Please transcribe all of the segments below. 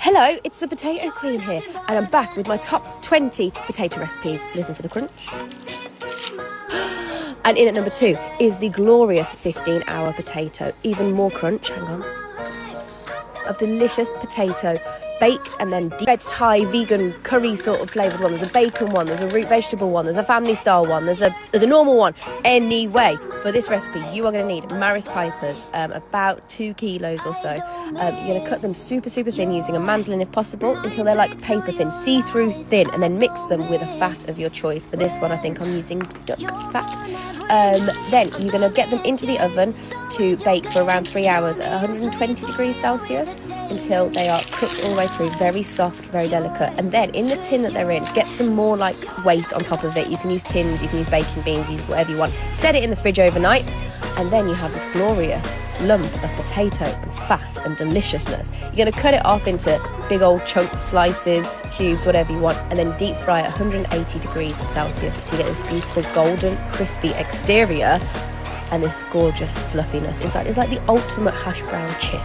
Hello, it's the Potato Queen here, and I'm back with my top 20 potato recipes. Listen for the crunch. And in at number 2 is the glorious 15-hour potato. Even more crunch, hang on. Of delicious potato, baked and then deep red Thai vegan curry sort of flavoured one. There's a bacon one, there's a root vegetable one, there's a family style one, there's a normal one. Anyway, for this recipe you are going to need Maris pipers, about 2 kilos or so. You're going to cut them super thin using a mandolin if possible until they're like paper thin, see-through thin, and then mix them with a fat of your choice. For this one I think I'm using duck fat. Then you're going to get them into the oven to bake for around 3 hours at 120 degrees Celsius until they are cooked all the way through, very soft, very delicate. And then in the tin that they're in, get some more like weight on top of it. You can use tins, you can use baking beans, use whatever you want. Set it in the fridge overnight, and then you have this glorious lump of potato and fat and deliciousness. You're going to cut it off into big old chunks, slices, cubes, whatever you want, and then deep fry at 180 degrees Celsius to get this beautiful golden crispy exterior and this gorgeous fluffiness. It's like the ultimate hash brown chip.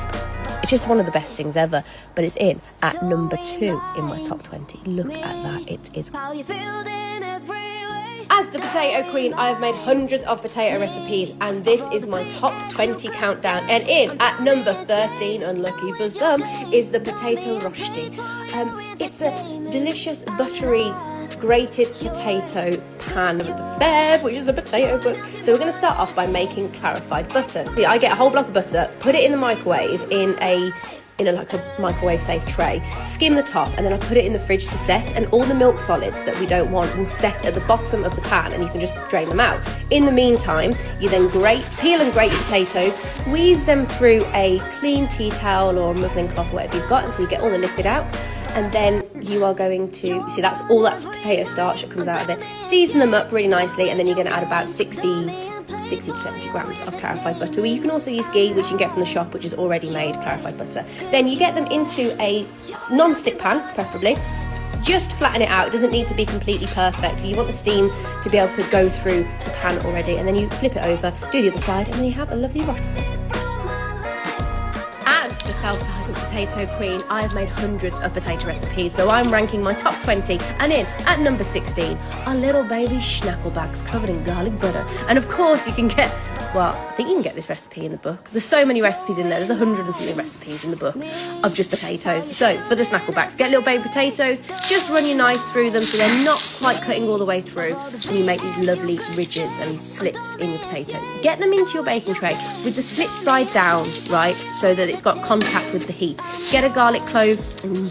It's just one of the best things ever, but it's in at number 2 in my top 20. Look at that, it is. As the Potato Queen, I have made hundreds of potato recipes, and this is my top 20 countdown. And in at number 13, unlucky for some, is the potato rosti. It's a delicious, buttery, grated potato pan of the Bev, which is the potato book. So we're going to start off by making clarified butter. I get a whole block of butter, put it in the microwave in a microwave safe tray, skim the top, and then I put it in the fridge to set, and all the milk solids that we don't want will set at the bottom of the pan, and you can just drain them out. In the meantime, you then peel and grate your potatoes, squeeze them through a clean tea towel or muslin cloth, whatever you've got, until you get all the liquid out. And then you are going to, see, that's potato starch that comes out of it. Season them up really nicely, and then you're going to add about 60 to 70 grams of clarified butter. You can also use ghee, which you can get from the shop, which is already made clarified butter. Then you get them into a non-stick pan, preferably. Just flatten it out. It doesn't need to be completely perfect. You want the steam to be able to go through the pan already, and then you flip it over, do the other side, and then you have a lovely rosti. As the self-titled Potato Queen, I've made hundreds of potato recipes, so I'm ranking my top 20, and in at number 16 are little baby schnackle bags covered in garlic butter. And of course you can get, well, I think you can get this recipe in the book. There's so many recipes in there. There's 100 and something recipes in the book of just potatoes. So for the snackle backs, get little baby potatoes, just run your knife through them so they're not quite cutting all the way through, and you make these lovely ridges and slits in your potatoes. Get them into your baking tray with the slit side down, right, so that it's got contact with the heat. Get a garlic clove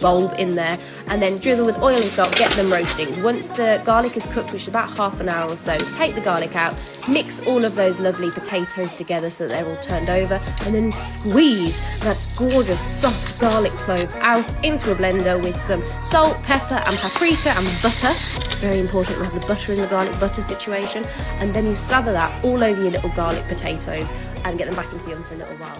bulb in there, and then drizzle with oil and salt, get them roasting. Once the garlic is cooked, which is about half an hour or so, take the garlic out, mix all of those lovely potatoes together so that they're all turned over, and then squeeze that gorgeous soft garlic cloves out into a blender with some salt, pepper and paprika and butter. Very important, we have the butter in the garlic butter situation. And then you slather that all over your little garlic potatoes and get them back into the oven for a little while.